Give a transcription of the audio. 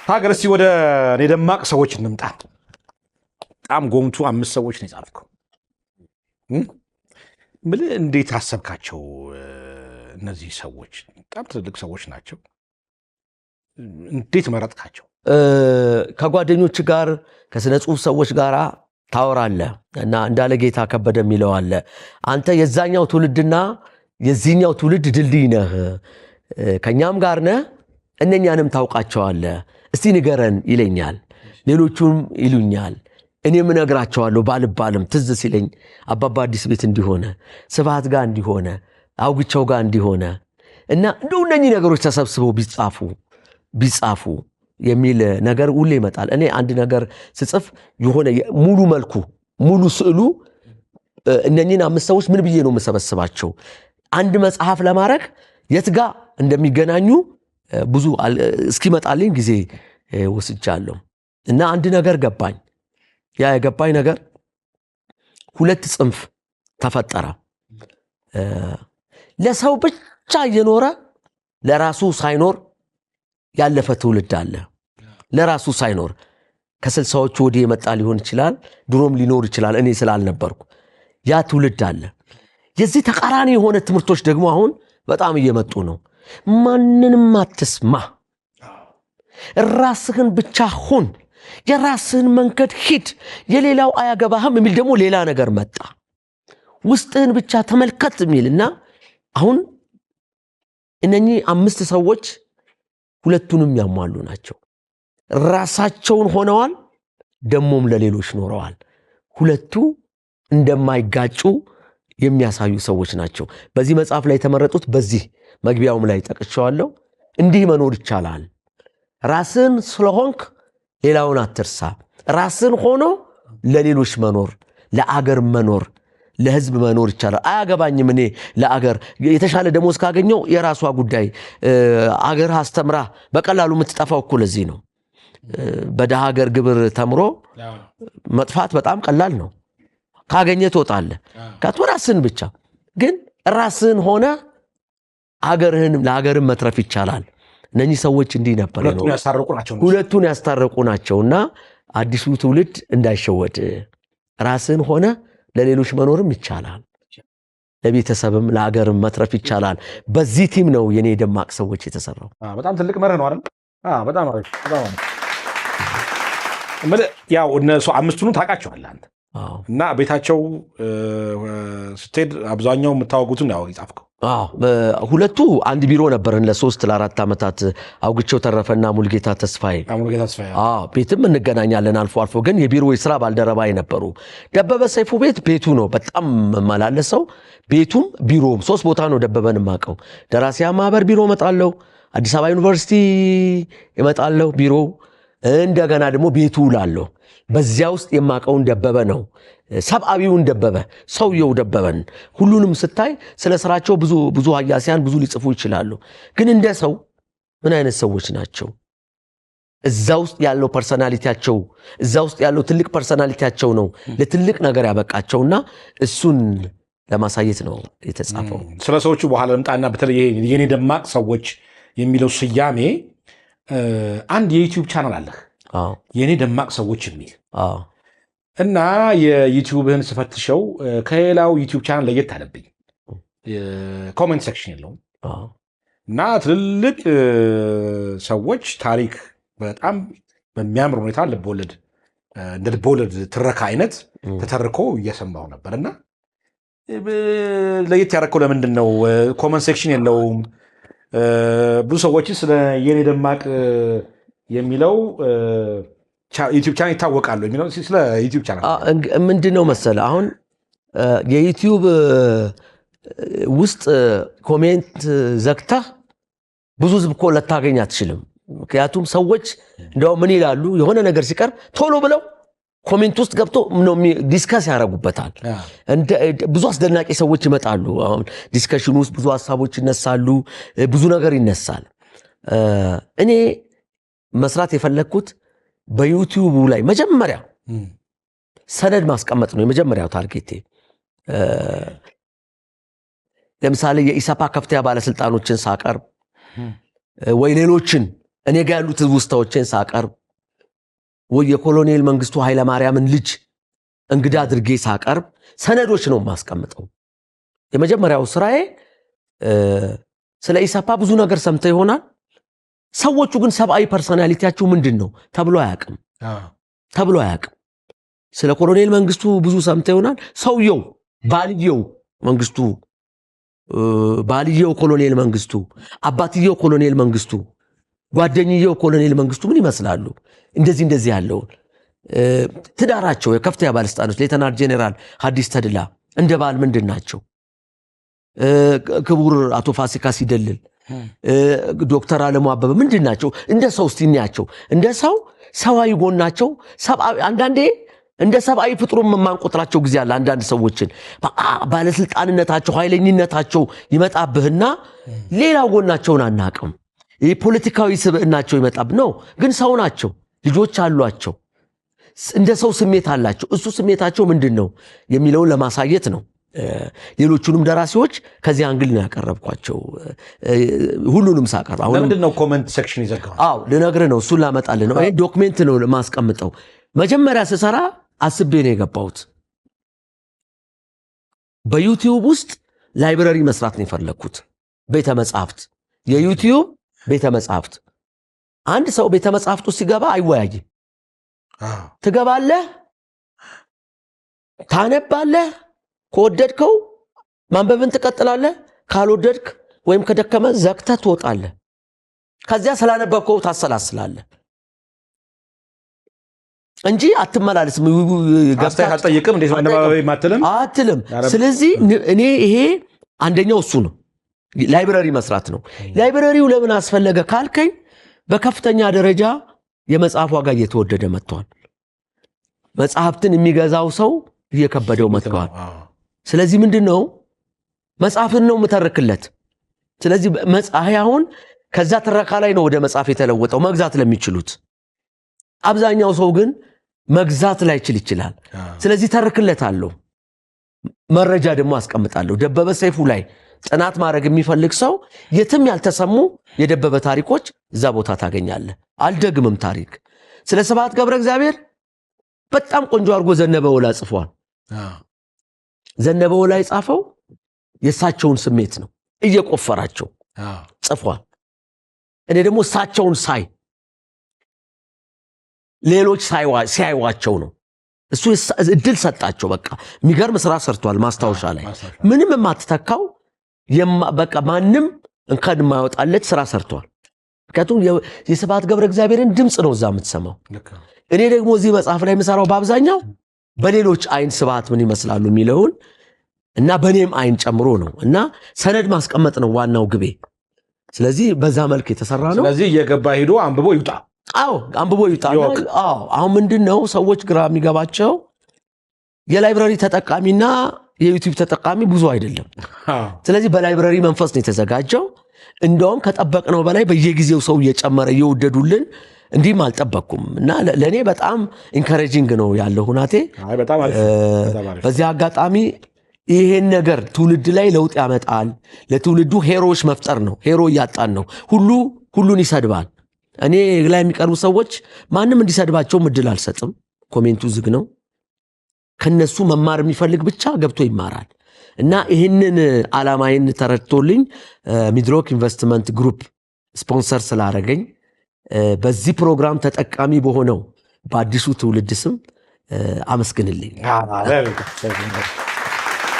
ሀገር እስቲ ወደ እኔ ደማቅ ሰዎች እንምጣ። በጣም ጎምቱ 5 ሰዎች ነው የጻፍከው። ምን እንዴት አሰብካቸው? እነዚህ ሰዎች በጣም ትልቅ ሰዎች ናቸው። እንዴት መረጥካቸው? ከጓደኞች ጋር ከስነ ጽሁፍ ሰዎች ጋር ታወራለህ እና እንዳለ ጌታ ከበደ የሚለው አለ አንተ የዛኛው ትውልድና የዚህኛው ትውልድ ድልድይ ነህ፣ ከኛም ጋር ነህ፣ እነኛንም ታውቃቸዋለህ፣ እስቲ ንገረን ይለኛል። ሌሎቹም ይሉኛል፣ እኔም እነግራቸዋለሁ ባልባልም ትዝ ሲለኝ አባባ አዲስ ቤት እንዲሆነ ስብሐት ጋር እንዲሆነ አውግቸው ጋር እንዲሆነ እና እንደው እነኚህ ነገሮች ተሰብስበው ቢጻፉ የሚል ነገር ሁሌ ይመጣል። እኔ አንድ ነገር ስጽፍ የሆነ ሙሉ መልኩ ሙሉ ስዕሉ እነኚህን 5 ሰዎች ምን ብዬ ነው የምሰበስባቸው አንድ መጽሐፍ ለማድረግ የት ጋር እንደሚገናኙ ብዙ እስኪመጣልኝ ጊዜ ወስጃለሁ። እና አንድ ነገር ገባኝ። ያ የገባኝ ነገር 2 ጽንፍ ተፈጠረ። ለሰው ብቻ እየኖረ ለራሱ ሳይኖር ያለፈ ትውልድ አለ። ለራሱ ሳይኖር ከ60ዎቹ ወዲህ የመጣ ሊሆን ይችላል፣ ድሮም ሊኖር ይችላል፣ እኔ ስላልነበርኩ ያ ትውልድ አለ። የዚህ ተቃራኒ የሆነ ትምህርቶች ደግሞ አሁን በጣም እየመጡ ነው። ማንንም አትስማ፣ ራስህን ብቻ ሁን፣ የራስህን መንገድ ሂድ፣ የሌላው አያገባህም የሚል ደግሞ ሌላ ነገር መጣ። ውስጥህን ብቻ ተመልከት የሚልና አሁን እነኚህ 5 ሰዎች ሁለቱንም ያሟሉ ናቸው። ራሳቸውን ሆነዋል፣ ደሞም ለሌሎች ኖረዋል። ሁለቱ እንደማይጋጩ የሚያሳዩ ሰዎች ናቸው። በዚህ መጽሐፍ ላይ የተመረጡት በዚህ መግቢያውም ላይ ጠቅሼዋለሁ። እንዲህ መኖር ይቻላል። ራስን ስለሆንክ ሌላውን አትርሳ። ራስን ሆኖ ለሌሎች መኖር፣ ለአገር መኖር፣ ለህዝብ መኖር ይቻላል። አያገባኝም እኔ ለአገር የተሻለ ደሞዝ ካገኘው የራሷ ጉዳይ። አገር አስተምራ በቀላሉ የምትጠፋው እኮ ለዚህ ነው። በደሃ ሀገር ግብር ተምሮ መጥፋት በጣም ቀላል ነው። ካገኘ ትወጣለህ። ራስን ብቻ ግን ራስን ሆነ አገርህንም ለሀገርም መትረፍ ይቻላል። እነኚህ ሰዎች እንዲህ ነበር ነው። ሁለቱን ያስታረቁ ናቸውና አዲሱ ትውልድ እንዳይሸወድ ራስን ሆነ ለሌሎች መኖርም ይቻላል፣ ለቤተሰብም ለሀገርም መትረፍ ይቻላል። በዚህ ቲም ነው የኔ ደማቅ ሰዎች የተሰራው። በጣም ትልቅ መርህ ነው አይደል? በጣም አሪፍ። ያው እነሱ 5ቱን ታውቃቸዋለህ አንተ እና ቤታቸው ስትሄድ አብዛኛው የምታወጉትን ያው ይጻፍከው። ሁለቱ አንድ ቢሮ ነበርን ለ3 ለ4 ዓመታት አውግቸው ተረፈና ሙልጌታ ተስፋዬ። ቤትም እንገናኛለን አልፎ አልፎ፣ ግን የቢሮ የሥራ ባልደረባይ ነበሩ። ደበበ ሰይፉ ቤት ቤቱ ነው። በጣም መላለሰው ቤቱም ቢሮም 3 ቦታ ነው ደበበን ማቀው። ደራሲያ ማህበር ቢሮ እመጣለሁ፣ አዲስ አበባ ዩኒቨርሲቲ እመጣለሁ ቢሮ፣ እንደገና ደግሞ ቤቱ እላለሁ። በዚያ ውስጥ የማቀውን ደበበ ነው። ሰብአዊውን ደበበ፣ ሰውየው ደበበን ሁሉንም ስታይ ስለ ስራቸው ብዙ ሀያሲያን ብዙ ሊጽፉ ይችላሉ። ግን እንደ ሰው ምን አይነት ሰዎች ናቸው? እዛ ውስጥ ያለው ፐርሰናሊቲያቸው፣ እዛ ውስጥ ያለው ትልቅ ፐርሰናሊቲያቸው ነው ለትልቅ ነገር ያበቃቸውና እሱን ለማሳየት ነው የተጻፈው። ስለ ሰዎቹ በኋላ ልምጣና በተለይ የኔ ደማቅ ሰዎች የሚለው ስያሜ አንድ የዩቲዩብ ቻናል አለህ የኔ ደማቅ ሰዎች የሚል እና የዩቲዩብህን ስፈትሸው ከሌላው ዩቲዩብ ቻናል ለየት አለብኝ። ኮሜንት ሴክሽን የለውም እና ትልልቅ ሰዎች ታሪክ በጣም በሚያምር ሁኔታ ልቦለድ እንደ ልቦለድ ትረካ አይነት ተተርኮ እየሰማሁ ነበር። እና ለየት ያደረከው ለምንድን ነው? ኮሜንት ሴክሽን የለውም። ብዙ ሰዎች ስለ የኔ ደማቅ የሚለው ዩቲዩብ ቻናል ይታወቃሉ የሚለው ስለ ዩቲዩብ ቻናል ምንድነው መሰለ፣ አሁን የዩቲዩብ ውስጥ ኮሜንት ዘግተህ ብዙ ህዝብ እኮ ልታገኝ አትችልም። ምክንያቱም ሰዎች እንደው ምን ይላሉ የሆነ ነገር ሲቀር ቶሎ ብለው ኮሜንት ውስጥ ገብቶ ዲስከስ ያደርጉበታል። ብዙ አስደናቂ ሰዎች ይመጣሉ። አሁን ዲስከሽን ውስጥ ብዙ ሀሳቦች ይነሳሉ፣ ብዙ ነገር ይነሳል። እኔ መስራት የፈለግኩት በዩቲዩብ ላይ መጀመሪያ ሰነድ ማስቀመጥ ነው የመጀመሪያው ታርጌቴ። ለምሳሌ የኢሰፓ ከፍተኛ ባለስልጣኖችን ሳቀርብ ወይ ሌሎችን እኔ ጋር ያሉት ውስታዎችን ሳቀርብ ወይ የኮሎኔል መንግስቱ ኃይለ ማርያምን ልጅ እንግዳ አድርጌ ሳቀርብ ሰነዶች ነው ማስቀምጠው። የመጀመሪያው ስራዬ ስለ ኢሰፓ ብዙ ነገር ሰምተ ይሆናል። ሰዎቹ ግን ሰብአዊ ፐርሰናሊቲያቸው ምንድነው ተብሎ አያውቅም። ስለ ኮሎኔል መንግስቱ ብዙ ሰምተ ይሆናል። ሰውየው ባልየው ኮሎኔል መንግስቱ፣ አባትየው ኮሎኔል መንግስቱ፣ ጓደኛየው ኮሎኔል መንግስቱ ምን ይመስላሉ? እንደዚህ ያለው ትዳራቸው የከፍተኛ ባለስልጣኖች ሌተናል ጄኔራል ሐዲስ ተድላ እንደ ባል ምንድናቸው? ክቡር አቶ ፋሲካ ሲደልል ዶክተር አለሙ አበበ ምንድናቸው? እንደ ሰው እስቲኛቸው እንደ ሰዋዊ ጎናቸው ሰብአዊ አንዳንዴ እንደ ሰብአዊ ፍጥሩም ማንቆጥራቸው ጊዜ አለ። አንዳንድ ሰዎችን ባለስልጣንነታቸው ኃይለኝነታቸው ይመጣብህና ሌላው ጎናቸውን አናቅም። የፖለቲካዊ ስብዕናቸው ይመጣብ ነው። ግን ሰው ናቸው፣ ልጆች አሏቸው፣ እንደ ሰው ስሜት አላቸው። እሱ ስሜታቸው ምንድነው የሚለውን ለማሳየት ነው። ሌሎቹንም ደራሲዎች ከዚህ አንግል ነው ያቀረብኳቸው። ሁሉንም ሳቀርብ አሁን ለምንድነው ኮሜንት ሴክሽን ይዘጋው? ልነግርህ ነው። እሱን ላመጣልህ ነው። ይሄ ዶክመንት ነው ለማስቀምጠው። መጀመሪያ ስሰራ አስቤ ነው የገባሁት። በዩቲዩብ ውስጥ ላይብረሪ መስራት ነው የፈለኩት። ቤተ መጻሕፍት፣ የዩቲዩብ ቤተ መጻሕፍት። አንድ ሰው ቤተ መጻሕፍት ውስጥ ሲገባ አይወያይም። ትገባለህ፣ ታነባለህ፣ ከወደድከው ማንበብን ትቀጥላለህ፣ ካልወደድክ ወይም ከደከመ ዘግተህ ትወጣለህ። ከዚያ ስላነበብከው ታሰላስላለህ እንጂ አትመላለስም። ገብተህ አትጠይቅም። እንዴት ማንበብ አትልም። ስለዚህ እኔ ይሄ አንደኛው እሱ ነው፣ ላይብረሪ መስራት ነው። ላይብረሪው ለምን አስፈለገ ካልከኝ በከፍተኛ ደረጃ የመጽሐፍ ዋጋ እየተወደደ መጥቷል። መጽሐፍትን የሚገዛው ሰው እየከበደው መጥቷል። ስለዚህ ምንድነው መጽሐፍን ነው የምተርክለት። ስለዚህ መጽሐያውን ከዛ ትረካ ላይ ነው ወደ መጽሐፍ የተለወጠው መግዛት ለሚችሉት። አብዛኛው ሰው ግን መግዛት ላይ ይችላል። ስለዚህ ተርክለታለሁ፣ መረጃ ደግሞ አስቀምጣለሁ። ደበበ ሰይፉ ላይ ጥናት ማድረግ የሚፈልግ ሰው የትም ያልተሰሙ የደበበ ታሪኮች እዛ ቦታ ታገኛለህ። አልደግምም ታሪክ። ስለ ስብሐት ገብረ እግዚአብሔር በጣም ቆንጆ አድርጎ ዘነበ ወላ ጽፏል። ዘነበ ወላ የጻፈው የሳቸውን ስሜት ነው እየቆፈራቸው ጽፏል። እኔ ደግሞ እሳቸውን ሳይ ሌሎች ሲያዩዋቸው ነው። እሱ እድል ሰጣቸው። በቃ የሚገርም ስራ ሰርቷል። ማስታወሻ ላይ ምንም የማትተካው በቃ ማንም እንከን የማይወጣለት ስራ ሰርቷል። ምክንያቱም የስብሐት ገብረ እግዚአብሔርን ድምፅ ነው እዛ የምትሰማው። እኔ ደግሞ እዚህ መጽሐፍ ላይ የምሰራው በአብዛኛው በሌሎች አይን ስብሐት ምን ይመስላሉ የሚለውን እና በኔም አይን ጨምሮ ነው እና ሰነድ ማስቀመጥ ነው ዋናው ግቤ። ስለዚህ በዛ መልክ የተሰራ ነው። ስለዚህ እየገባ ሄዶ አንብቦ ይውጣ። አንብቦ ይውጣ። አሁን ምንድነው ሰዎች ግራ የሚገባቸው የላይብረሪ ተጠቃሚና የዩቲዩብ ተጠቃሚ ብዙ አይደለም። ስለዚህ በላይብረሪ መንፈስ ነው የተዘጋጀው። እንደውም ከጠበቅነው በላይ በየጊዜው ሰው እየጨመረ እየወደዱልን እንዲህም አልጠበቅኩም እና ለእኔ በጣም ኢንካሬጂንግ ነው ያለው ሁናቴ። በዚህ አጋጣሚ ይሄን ነገር ትውልድ ላይ ለውጥ ያመጣል። ለትውልዱ ሄሮዎች መፍጠር ነው። ሄሮ እያጣን ነው። ሁሉን ይሰድባል። እኔ ላይ የሚቀርቡ ሰዎች ማንም እንዲሰድባቸው እድል አልሰጥም። ኮሜንቱ ዝግ ነው። ከነሱ መማር የሚፈልግ ብቻ ገብቶ ይማራል እና ይህንን ዓላማዬን ተረድቶልኝ ሚድሮክ ኢንቨስትመንት ግሩፕ ስፖንሰር ስላደረገኝ በዚህ ፕሮግራም ተጠቃሚ በሆነው በአዲሱ ትውልድ ስም አመስግንልኝ።